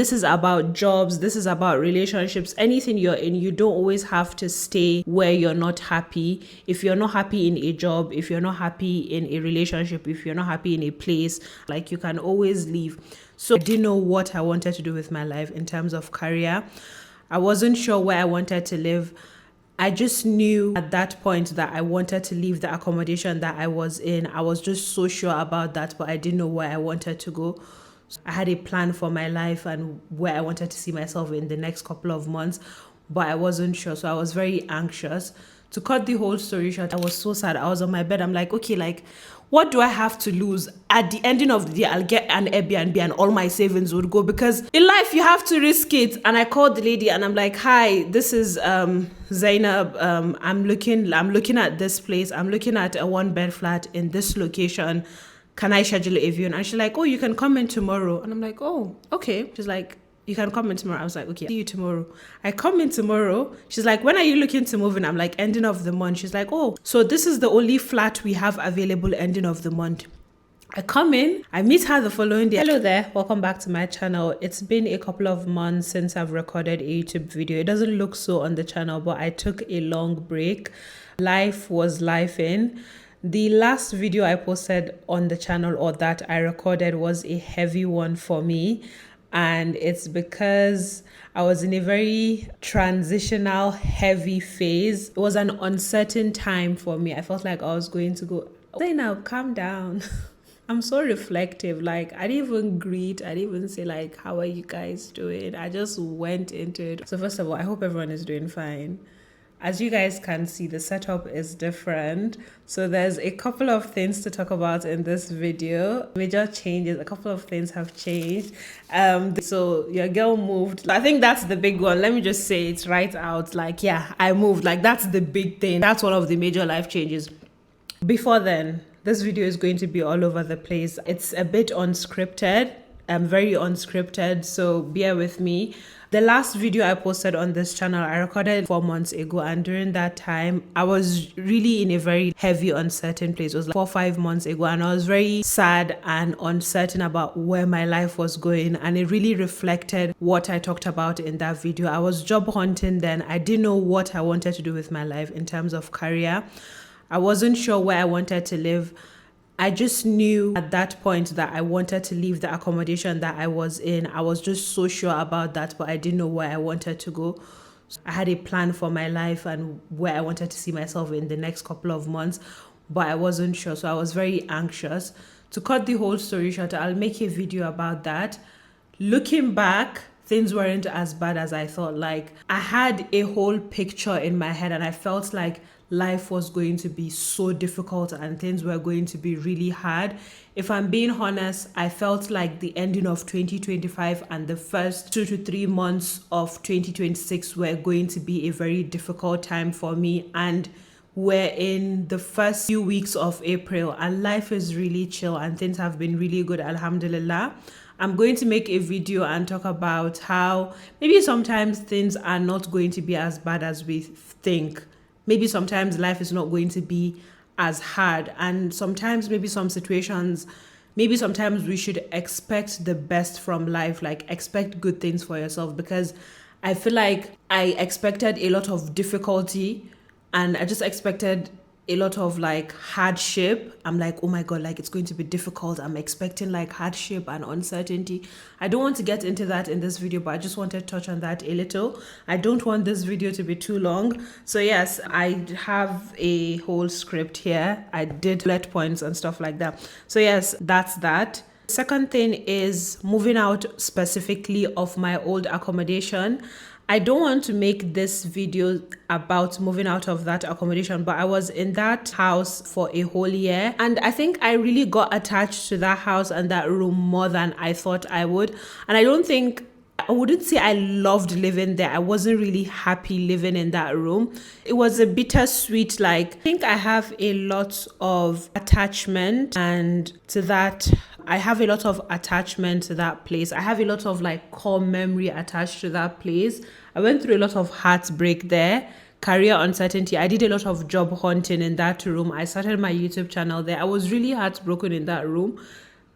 This is about jobs, this is about relationships, anything you're in. You don't always have to stay where you're not happy. If you're not happy in a job, if you're not happy in a relationship, if you're not happy in a place, like, you can always leave. So I didn't know what I wanted to do with my life in terms of career. I wasn't sure where I wanted to live. I just knew at that point that I wanted to leave the accommodation that I was in. I was just so sure about that, but I didn't know where I wanted to go. I had a plan for my life and where I wanted to see myself in the next couple of months, but I wasn't sure. So I was very anxious. To cut the whole story short, I was so sad. I was on my bed. I'm like, okay, like, what do I have to lose? At the ending of the day, I'll get an Airbnb and all my savings would go, because in life you have to risk it. And I called the lady and I'm like, hi, this is Zainab. I'm looking at this place. I'm looking at a 1-bed flat in this location. Can I schedule a viewing? And she's like, oh, you can come in tomorrow. And I'm like, oh, okay. She's like, you can come in tomorrow. I was like, okay, see you tomorrow. I come in tomorrow. She's like, when are you looking to move in? I'm like, ending of the month. She's like, oh, so this is the only flat we have available ending of the month. I come in, I meet her the following day. Hello there, welcome back to my channel. It's been a couple of months since I've recorded a YouTube video. It doesn't look so on the channel, but I took a long break. Life was life-in. The last video I posted on the channel, or that I recorded, was a heavy one for me. And it's because I was in a very transitional, heavy phase. It was an uncertain time for me. I felt like I was going to go, say now, calm down. I'm so reflective. Like, I didn't even greet. I didn't even say, like, how are you guys doing? I just went into it. So first of all, I hope everyone is doing fine. As you guys can see, the setup is different. So there's a couple of things to talk about in this video. Major changes, a couple of things have changed. So your girl moved. I think that's the big one. Let me just say it right out. Like, yeah, I moved. Like, that's the big thing. That's one of the major life changes. Before then, this video is going to be all over the place. It's a bit unscripted. Very unscripted, so bear with me. The last video I posted on this channel, I recorded 4 months ago, and during that time, I was really in a very heavy, uncertain place. It was like 4 or 5 months ago, and I was very sad and uncertain about where my life was going, and it really reflected what I talked about in that video. I was job hunting then. I didn't know what I wanted to do with my life in terms of career. I wasn't sure where I wanted to live. I just knew at that point that I wanted to leave the accommodation that I was in. I was just so sure about that, but I didn't know where I wanted to go. I had a plan for my life and where I wanted to see myself in the next couple of months, but I wasn't sure. So I was very anxious. To cut the whole story short, I'll make a video about that. Looking back, things weren't as bad as I thought. Like, I had a whole picture in my head and I felt like life was going to be so difficult and things were going to be really hard. If I'm being honest, I felt like the ending of 2025 and the first 2 to 3 months of 2026 were going to be a very difficult time for me. And we're in the first few weeks of April and life is really chill and things have been really good, alhamdulillah. I'm going to make a video and talk about how maybe sometimes things are not going to be as bad as we think. Maybe sometimes life is not going to be as hard, and sometimes maybe some situations, maybe sometimes we should expect the best from life, like expect good things for yourself, because I feel like I expected a lot of difficulty and I just expected a lot of like hardship. I'm like, oh my God, like it's going to be difficult. I'm expecting like hardship and uncertainty. I don't want to get into that in this video, but I just want to touch on that a little. I don't want this video to be too long. So yes, I have a whole script here. I did bullet points and stuff like that. So yes, that's that. Second thing is moving out specifically of my old accommodation. I don't want to make this video about moving out of that accommodation, but I was in that house for a whole year and I think I really got attached to that house and that room more than I thought I would. And I wouldn't say I loved living there. I wasn't really happy living in that room. It was a bittersweet, like, I think I have a lot of attachment and to that, I have a lot of attachment to that place. I have a lot of like core memory attached to that place. I went through a lot of heartbreak there, career uncertainty. I did a lot of job hunting in that room. I started my YouTube channel there. I was really heartbroken in that room.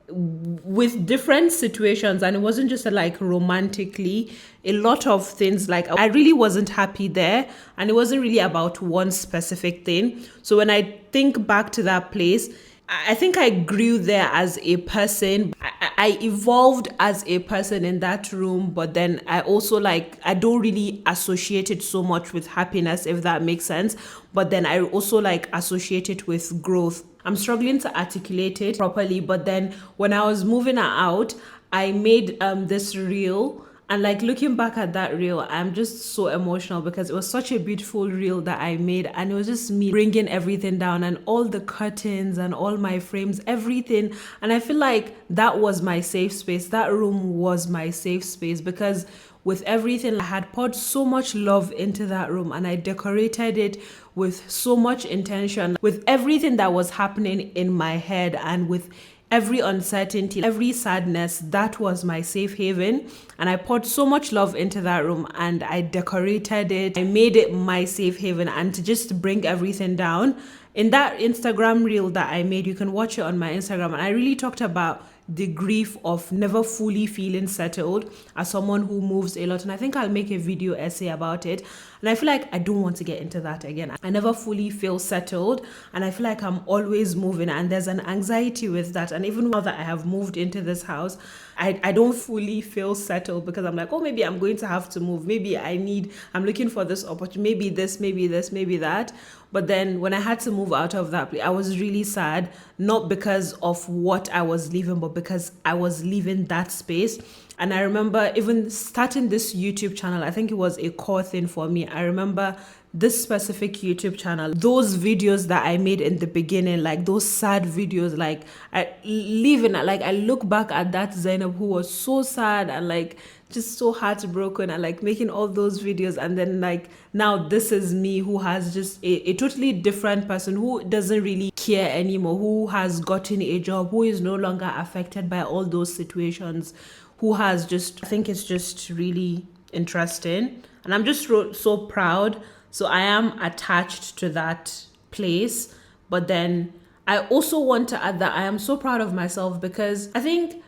with different situations, and it wasn't just like romantically, a lot of things, like I really wasn't happy there, and it wasn't really about one specific thing. So when I think back to that place, I think I grew there as a person. I evolved as a person in that room, but then I also like, I don't really associate it so much with happiness, if that makes sense. But then I also like associate it with growth. I'm struggling to articulate it properly, but then when I was moving out, I made this reel, and like looking back at that reel, I'm just so emotional because it was such a beautiful reel that I made, and it was just me bringing everything down, and all the curtains and all my frames, everything. And I feel like that was my safe space. That room was my safe space because with everything, I had poured so much love into that room, and I decorated it with so much intention, with everything that was happening in my head, and with every uncertainty, every sadness. That was my safe haven. And I poured so much love into that room, and I decorated it. I made it my safe haven. And to just bring everything down, in that Instagram reel that I made, you can watch it on my Instagram. And I really talked about the grief of never fully feeling settled as someone who moves a lot. And I think I'll make a video essay about it. And I feel like I don't want to get into that again. I never fully feel settled, and I feel like I'm always moving, and there's an anxiety with that. And even now that I have moved into this house, I don't fully feel settled because I'm like, oh, maybe I'm going to have to move. Maybe I'm looking for this opportunity, maybe this, maybe that. But then when I had to move out of that place, I was really sad, not because of what I was leaving, but because I was leaving that space. And I remember even starting this YouTube channel, I think it was a core thing for me. I remember this specific YouTube channel, those videos that I made in the beginning, like those sad videos, like I look back at that Zainab who was so sad and like just so heartbroken, and like making all those videos. And then like now this is me, who has just a totally different person, who doesn't really care anymore, who has gotten a job, who is no longer affected by all those situations, who has just, I think it's just really interesting. And I'm just so proud. So I am attached to that place. But then I also want to add that I am so proud of myself, because I think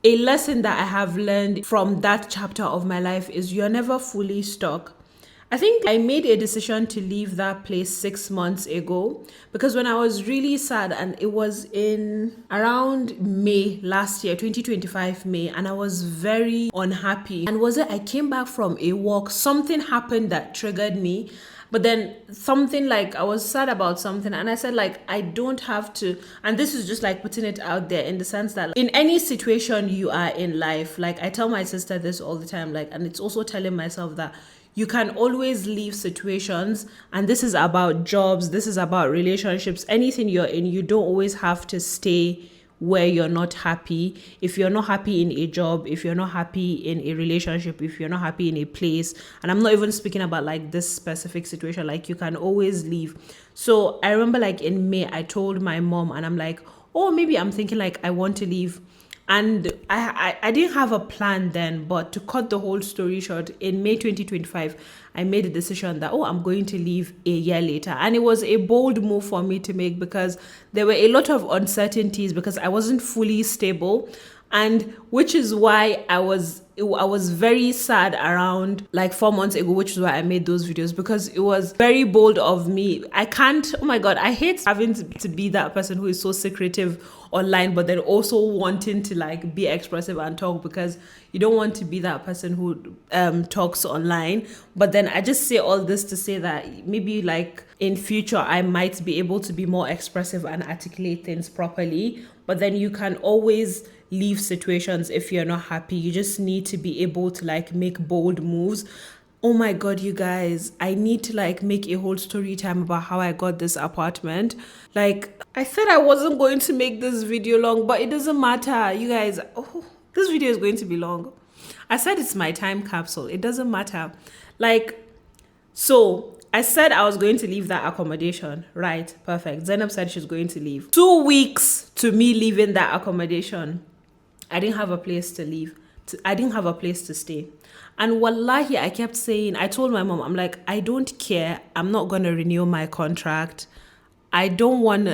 a lesson that I have learned from that chapter of my life is you're never fully stuck. I think I made a decision to leave that place 6 months ago, because when I was really sad, and it was in around May last year, 2025 May, and I was very unhappy. And I came back from a walk, something happened that triggered me. But then something, like I was sad about something, and I said like, I don't have to, and this is just like putting it out there in the sense that in any situation you are in life, like I tell my sister this all the time, like, and it's also telling myself that you can always leave situations. And this is about jobs, this is about relationships, anything you're in, you don't always have to stay where you're not happy. If you're not happy in a job, if you're not happy in a relationship, if you're not happy in a place, and I'm not even speaking about like this specific situation, like you can always leave. So I remember like in May, I told my mom, and I'm like, oh, maybe I'm thinking like I want to leave. And I didn't have a plan then, but to cut the whole story short, in May 2025, I made a decision that, oh, I'm going to leave a year later. And it was a bold move for me to make, because there were a lot of uncertainties, because I wasn't fully stable. And which is why I was very sad around like 4 months ago, which is why I made those videos, because it was very bold of me. I can't, oh my God, I hate having to be that person who is so secretive online, but then also wanting to like be expressive and talk, because you don't want to be that person who talks online. But then I just say all this to say that maybe like in future, I might be able to be more expressive and articulate things properly. But then you can always leave situations if you're not happy. You just need to be able to like make bold moves. Oh my God, you guys, I need to like make a whole story time about how I got this apartment. Like I said, I wasn't going to make this video long, but it doesn't matter, you guys. Oh, this video is going to be long. I said it's my time capsule. It doesn't matter. Like, so I said I was going to leave that accommodation, right? Perfect. Zainab said she's going to leave. 2 weeks to me leaving that accommodation, I didn't have a place to leave. I didn't have a place to stay. And wallahi, I kept saying, I told my mom, I'm like, I don't care. I'm not going to renew my contract. I don't want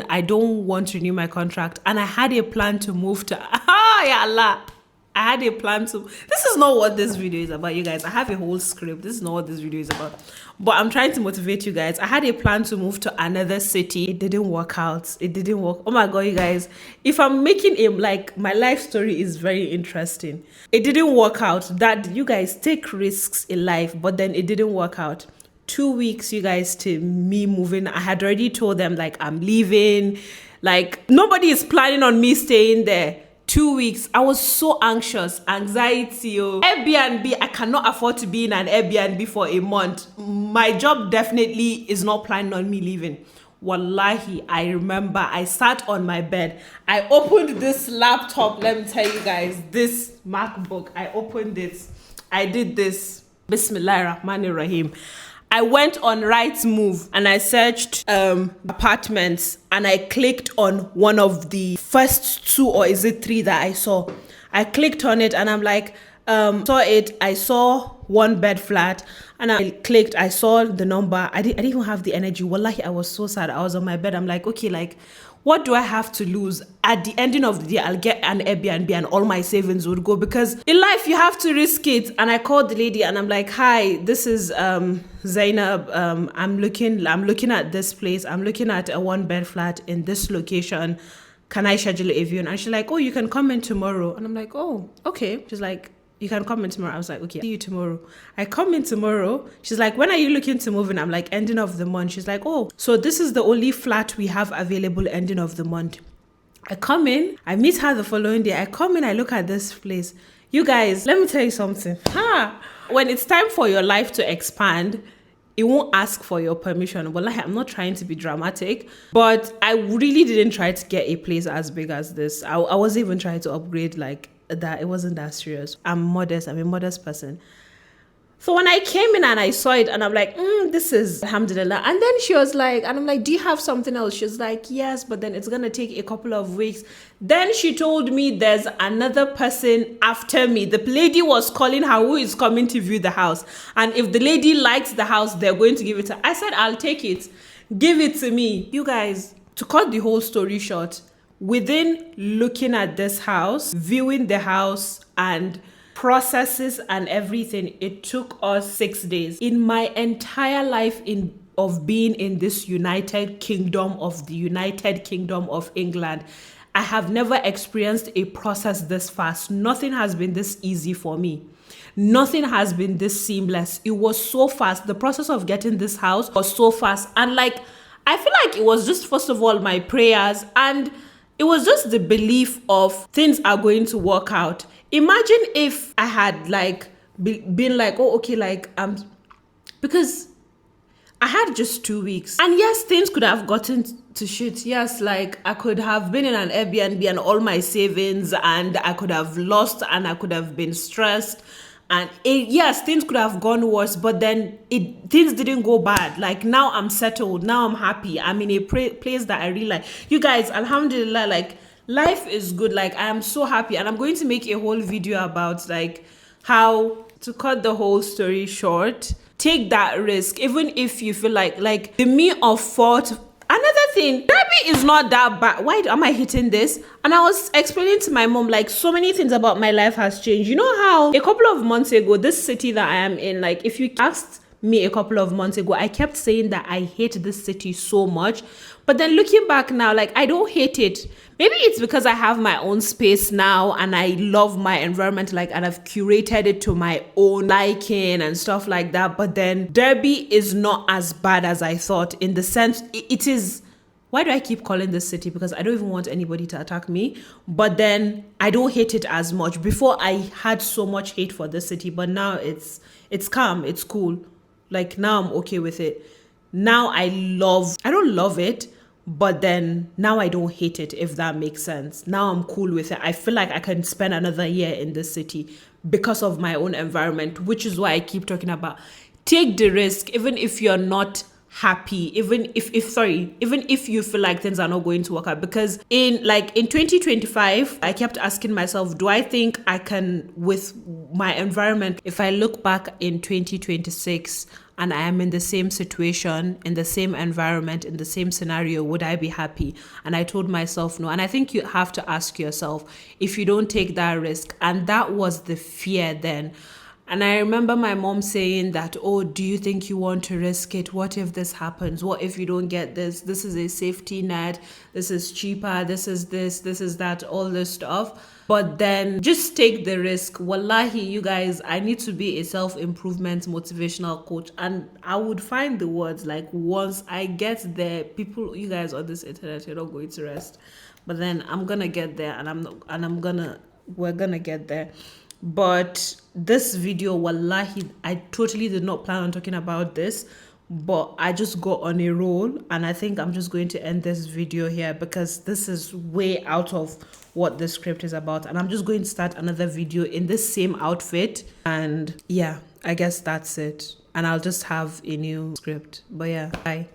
to renew my contract. And I had a plan to move to, ya Allah. I had a plan to, this is not what this video is about, you guys. I have a whole script. This is not what this video is about. But I'm trying to motivate you guys. I had a plan to move to another city. It didn't work out. It didn't work. Oh my God, you guys. If I'm making a, like, my life story is very interesting. It didn't work out. That, you guys, take risks in life, but then it didn't work out. 2 weeks, you guys, to me moving. I had already told them, like, I'm leaving. Like, nobody is planning on me staying there. 2 weeks, I was so anxious, anxiety. Oh. Airbnb, I cannot afford to be in an Airbnb for a month. My job definitely is not planning on me leaving. Wallahi, I remember I sat on my bed. I opened this laptop, let me tell you guys, this MacBook. I opened it. I did this. Bismillahir Rahmanir Rahim. I went on Rightmove and I searched apartments, and I clicked on one of the first 2 or is it 3 that I saw. I clicked on it and I'm like, saw it. I saw 1 bed flat and I clicked. I saw the number. I didn't even have the energy. Wallahi, I was so sad. I was on my bed. I'm like, okay, like, what do I have to lose? At the ending of the day, I'll get an Airbnb and all my savings would go, because in life you have to risk it. And I called the lady and I'm like, hi, this is Zainab. I'm looking at this place. I'm looking at a 1 bed flat in this location. Can I schedule a viewing? And she's like, oh, you can come in tomorrow. And I'm like, oh, okay. She's like, you can come in tomorrow. I was like, okay, see you tomorrow. I come in tomorrow. She's like, when are you looking to move in? I'm like, ending of the month. She's like, oh, so this is the only flat we have available ending of the month. I come in, I meet her the following day. I come in, I look at this place. You guys, let me tell you something. When it's time for your life to expand, it won't ask for your permission. Well, I'm not trying to be dramatic, but I really didn't try to get a place as big as this. I wasn't even trying to upgrade like that. It wasn't that serious. I'm modest. I'm a modest person. So when I came in and I saw it and I'm like, this is alhamdulillah. And then she was like, and I'm like, do you have something else? She's like, yes, but then it's going to take a couple of weeks. Then she told me there's another person after me. The lady was calling her who is coming to view the house. And if the lady likes the house, they're going to give it to her. I said, I'll take it. Give it to me. You guys, to cut the whole story short, within looking at this house, viewing the house and processes and everything, it took us 6 days. In my entire life of being in this United Kingdom of the United Kingdom of England, I have never experienced a process this fast. Nothing has been this easy for me. Nothing has been this seamless. It was so fast. The process of getting this house was so fast. And like, I feel like it was just, first of all, my prayers, and it was just the belief of things are going to work out. Imagine if I had like been like, oh, okay, like, because I had just 2 weeks. And yes, things could have gotten to shit. Yes, like I could have been in an Airbnb and all my savings, and I could have lost, and I could have been stressed. And yes, things could have gone worse, but then things didn't go bad. Like now I'm settled. Now I'm happy. I'm in a place that I really like. You guys, alhamdulillah, like life is good. Like I am so happy. And I'm going to make a whole video about like how to cut the whole story short. Take that risk, even if you feel like the me of fault. Another thing, Derby is not that bad. Why am I hitting this? And I was explaining to my mom, like, so many things about my life has changed. You know how a couple of months ago, this city that I am in, like, if you asked me a couple of months ago, I kept saying that I hate this city so much. But then looking back now, like, I don't hate it. Maybe it's because I have my own space now and I love my environment, like, and I've curated it to my own liking and stuff like that. But then Derby is not as bad as I thought, in the sense it is. Why do I keep calling this city? Because I don't even want anybody to attack me. But then I don't hate it as much. Before I had so much hate for this city, but now it's calm, it's cool. Like now I'm okay with it. Now I don't love it, but then now I don't hate it, if that makes sense. Now I'm cool with it. I feel like I can spend another year in this city because of my own environment, which is why I keep talking about take the risk, even if you're not happy, even if you feel like things are not going to work out. Because in 2025, I kept asking myself, do I think I can, with my environment, if I look back in 2026, and I am in the same situation, in the same environment, in the same scenario, would I be happy? And I told myself no. And I think you have to ask yourself, if you don't take that risk, and that was the fear then. And I remember my mom saying that, oh, do you think you want to risk it? What if this happens? What if you don't get this? This is a safety net. This is cheaper. This is that, all this stuff. But then just take the risk. Wallahi, you guys, I need to be a self-improvement motivational coach. And I would find the words, like, once I get there, people, you guys on this internet, you're not going to rest. But then I'm gonna get there, and we're gonna get there. But this video, wallahi, I totally did not plan on talking about this, but I just got on a roll, and I think I'm just going to end this video here because this is way out of what the script is about, and I'm just going to start another video in this same outfit. And yeah, I guess that's it, and I'll just have a new script. But yeah, bye.